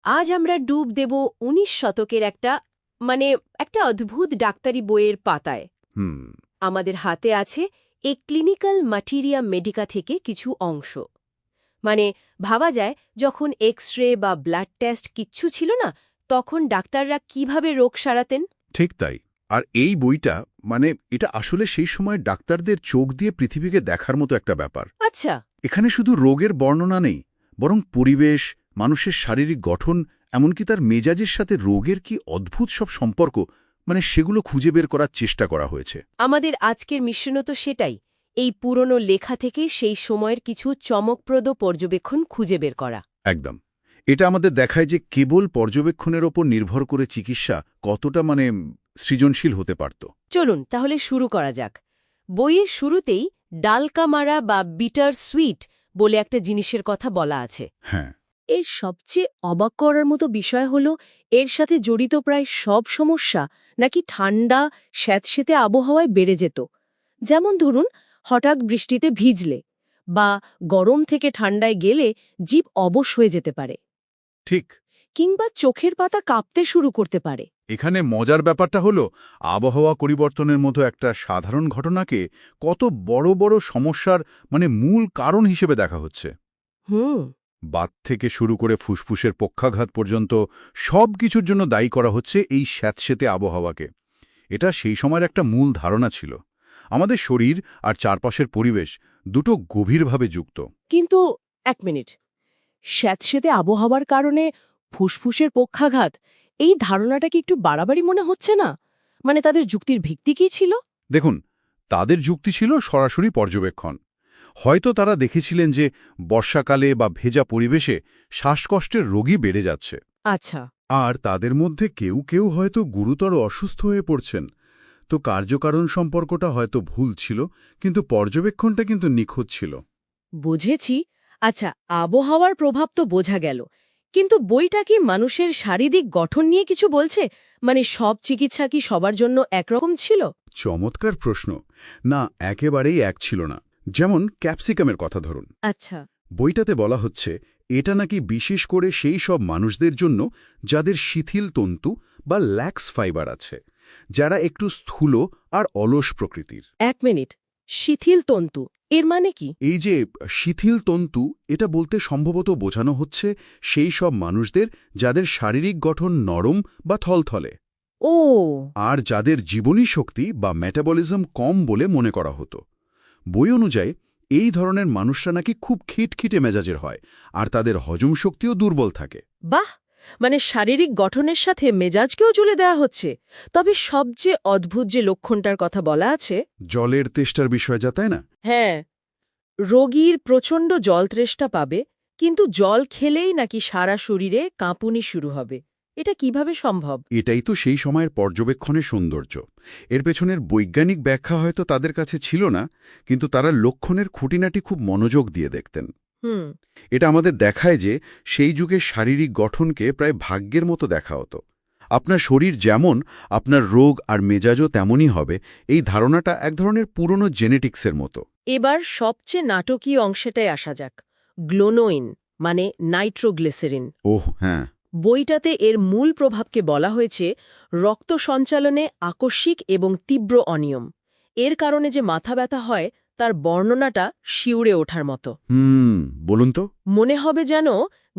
আজ আমরা ডুব দেব ১৯ শতকের একটা অদ্ভুত ডাক্তারি বইয়ের পাতায়। হুম। আমাদের হাতে আছে এ ক্লিনিক্যাল ম্যাটেরিয়া মেডিকা থেকে কিছু অংশ। ভাবা যায় যখন এক্স-রে বা ব্লাড টেস্ট কিচ্ছু ছিল না, তখন ডাক্তাররা কিভাবে রোগ সারাতেন। ঠিক তাই। আর এই বইটা এটা আসলে সেই সময় ডাক্তারদের চোখ দিয়ে পৃথিবীকে দেখার মতো একটা ব্যাপার। আচ্ছা। এখানে শুধু রোগের বর্ণনা নেই, বরং পরিবেশ, মানুষের শারীরিক গঠন, এমনকি তার মেজাজের সাথে রোগের কি অদ্ভুত সব সম্পর্ক সেগুলো খুঁজে বের করার চেষ্টা করা হয়েছে। আমাদের আজকের মিশনও তো সেটাই, এই পুরনো লেখা থেকে সেই সময়ের কিছু চমকপ্রদ পর্যবেক্ষণ খুঁজে বের করা। একদম। এটা আমাদের দেখায় যে কেবল পর্যবেক্ষণের ওপর নির্ভর করে চিকিৎসা কতটা সৃজনশীল হতে পারত। চলুন তাহলে শুরু করা যাক। বইয়ের শুরুতেই ডালকামারা বা বিটার সুইট বলে একটা জিনিসের কথা বলা আছে। হ্যাঁ। এর সবচেয়ে অবাক করার মতো বিষয় হল এর সাথে জড়িত প্রায় সব সমস্যা নাকি ঠান্ডা স্যাঁতসেঁতে আবহাওয়ায় বেড়ে যেত। যেমন ধরুন, হঠাৎ বৃষ্টিতে ভিজলে বা গরম থেকে ঠান্ডায় গেলে জিভ অবশ হয়ে যেতে পারে, ঠিক। কিংবা চোখের পাতা কাঁপতে শুরু করতে পারে। এখানে মজার ব্যাপারটা হলো আবহাওয়া পরিবর্তনের মতো একটা সাধারণ ঘটনাকে কত বড় বড় সমস্যার মূল কারণ হিসেবে দেখা হচ্ছে। বাত থেকে শুরু করে ফুসফুসের পক্ষাঘাত পর্যন্ত সব কিছুর জন্য দায়ী করা হচ্ছে এই স্যাঁতসেঁতে আবহাওয়াকে। এটা সেই সময়ের একটা মূল ধারণা ছিল। আমাদের শরীর আর চারপাশের পরিবেশ দুটো গভীরভাবে যুক্ত। কিন্তু এক মিনিট, স্যাঁতসেঁতে আবহাওয়ার কারণে ফুসফুসের পক্ষাঘাত, এই ধারণাটা কি একটু বাড়াবাড়ি মনে হচ্ছে না? তাদের যুক্তির ভিত্তি কি ছিল? দেখুন, তাদের যুক্তি ছিল সরাসরি পর্যবেক্ষণ। হয়তো তারা দেখেছিলেন যে বর্ষাকালে বা ভেজা পরিবেশে শ্বাসকষ্টের রোগী বেড়ে যাচ্ছে। আচ্ছা। আর তাদের মধ্যে কেউ কেউ হয়তো গুরুতর অসুস্থ হয়ে পড়ছেন। তো কার্যকারণ সম্পর্কটা হয়তো ভুল ছিল, কিন্তু পর্যবেক্ষণটা কিন্তু নিখুঁত ছিল। বুঝেছি। আচ্ছা, আবহাওয়ার প্রভাব তো বোঝা গেল, কিন্তু বইটা কি মানুষের শারীরিক গঠন নিয়ে কিছু বলছে? সব চিকিৎসা কি সবার জন্য একরকম ছিল? চমৎকার প্রশ্ন। না, একেবারেই এক ছিল না। যেমন ক্যাপসিকামের কথা ধরুন। আচ্ছা। বইটাতে বলা হচ্ছে এটা নাকি বিশেষ করে সেই সব মানুষদের জন্য যাদের শিথিল তন্তু বা ল্যাক্স ফাইবার আছে, যারা একটু স্থূল আর অলস প্রকৃতির। এক মিনিট, শিথিল তন্তু এর মানে কি? এই যে শিথিল তন্তু, এটা বলতে সম্ভবত বোঝানো হচ্ছে সেই সব মানুষদের যাদের শারীরিক গঠন নরম বা থলথলে, ও, আর যাদের জীবনী শক্তি বা মেটাবলিজম কম বলে মনে করা হতো। বই অনুযায়ী এই ধরনের মানুষরা নাকি খুব খিটখিটে মেজাজের হয়, আর তাদের হজম শক্তিও দুর্বল থাকে। বাহ! শারীরিক গঠনের সাথে মেজাজকেও জুড়ে দেয়া হচ্ছে। তবে সবচেয়ে অদ্ভুত যে লক্ষণটার কথা বলা আছে, জলের তেষ্টার বিষয়, যা তাই না? হ্যাঁ, রোগীর প্রচণ্ড জলতৃষ্ণা পাবে, কিন্তু জল খেলেই নাকি সারা শরীরে কাঁপুনি শুরু হবে। এটা কিভাবে সম্ভব? এটাই তো সেই সময়ের পর্যবেক্ষণের সৌন্দর্য। এর পেছনের বৈজ্ঞানিক ব্যাখ্যা হয়তো তাদের কাছে ছিল না, কিন্তু তারা লক্ষণের খুঁটিনাটি খুব মনোযোগ দিয়ে দেখতেন। এটা আমাদের দেখায় যে সেই যুগের শারীরিক গঠনকে প্রায় ভাগ্যের মতো দেখা হতো। আপনার শরীর যেমন, আপনার রোগ আর মেজাজও তেমনই হবে, এই ধারণাটা এক ধরনের পুরনো জেনেটিক্সের মতো। এবার সবচেয়ে নাটকীয় অংশটায় আসা যাক, গ্লোনোইন নাইট্রোগ্লিসারিন। ওহ হ্যাঁ। বইটাতে এর মূল প্রভাবকে বলা হয়েছে রক্ত সঞ্চালনে আকস্মিক এবং তীব্র অনিয়ম। এর কারণে যে মাথা ব্যথা হয়, তার বর্ণনাটা শিউরে ওঠার মতো। বলুন তো। মনে হবে যেন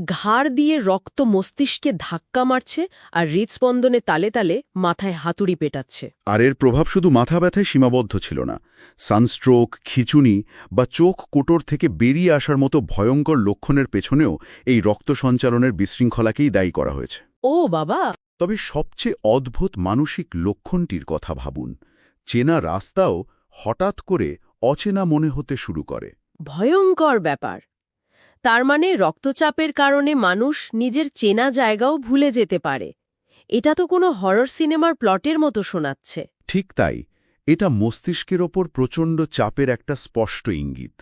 ঘাড় দিয়ে রক্ত মস্তিষ্কে ধাক্কা মারছে আর হৃৎস্পন্দনে তালে তালে মাথায় হাতুড়ি পেটাচ্ছে। আর এর প্রভাব শুধু মাথা ব্যথায় সীমাবদ্ধ ছিল না। সানস্ট্রোক, খিঁচুনি বা চোখ কোটর থেকে বেরিয়ে আসার মতো ভয়ঙ্কর লক্ষণের পেছনেও এই রক্ত সঞ্চালনের বিশৃঙ্খলাকেই দায়ী করা হয়েছে। ও বাবা! তবে সবচেয়ে অদ্ভুত মানসিক লক্ষণটির কথা ভাবুন। চেনা রাস্তাও হঠাৎ করে অচেনা মনে হতে শুরু করে। ভয়ঙ্কর ব্যাপার। তার রক্তচাপের কারণে মানুষ নিজের চেনা জায়গাও ভুলে যেতে পারে। এটা তো কোনো হরর সিনেমার প্লটের মতো শোনাচ্ছে। ঠিক তাই। এটা মস্তিষ্কের ওপর প্রচণ্ড চাপের একটা স্পষ্ট ইঙ্গিত।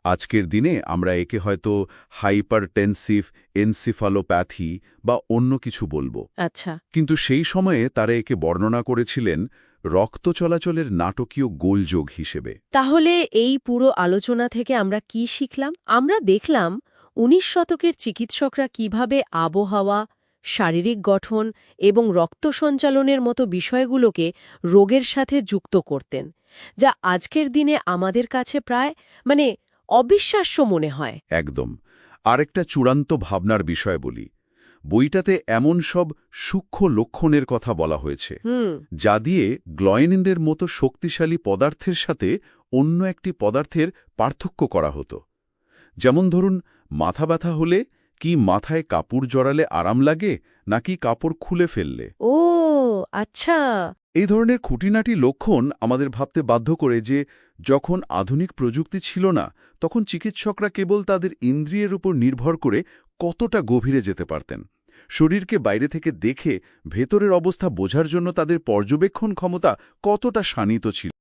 আজকের দিনে আমরা একে হয়তো হাইপারটেনসিভ এনসিফালোপ্যাথি বা অন্য কিছু বলবো। আচ্ছা। কিন্তু সেই সময়ে তারা একে বর্ণনা করেছিলেন রক্ত চলাচলের নাটকীয় গোলযোগ হিসেবে। তাহলে এই পুরো আলোচনা থেকে আমরা কি শিখলাম? আমরা দেখলাম ১৯ শতকের চিকিৎসকরা কিভাবে আবহাওয়া, শারীরিক গঠন এবং রক্ত সঞ্চালনের মতো বিষয়গুলোকে রোগের সাথে যুক্ত করতেন, যা আজকের দিনে আমাদের কাছে প্রায় অবিশ্বাস্য মনে হয়। একদম। আরেকটা চূড়ান্ত ভাবনার বিষয় বলি। বইটাতে এমন সব সূক্ষ্ম লক্ষণের কথা বলা হয়েছে যা দিয়ে গ্লয়েনিনের মতো শক্তিশালী পদার্থের সাথে অন্য একটি পদার্থের পার্থক্য করা হতো। যেমন ধরুন, মাথা ব্যথা হলে কি মাথায় কাপড় জড়ালে আরাম লাগে নাকি কাপড় খুলে ফেললে। ও আচ্ছা। এই ধরনের খুঁটিনাটি লক্ষণ আমাদের ভাবতে বাধ্য করে যে যখন আধুনিক প্রযুক্তি ছিল না, তখন চিকিৎসকরা কেবল তাদের ইন্দ্রিয়ের উপর নির্ভর করে কতটা গভীরে যেতে পারতেন। শরীরকে বাইরে থেকে দেখে ভেতরের অবস্থা বোঝার জন্য তাদের পর্যবেক্ষণ ক্ষমতা কতটা শাণিত ছিল।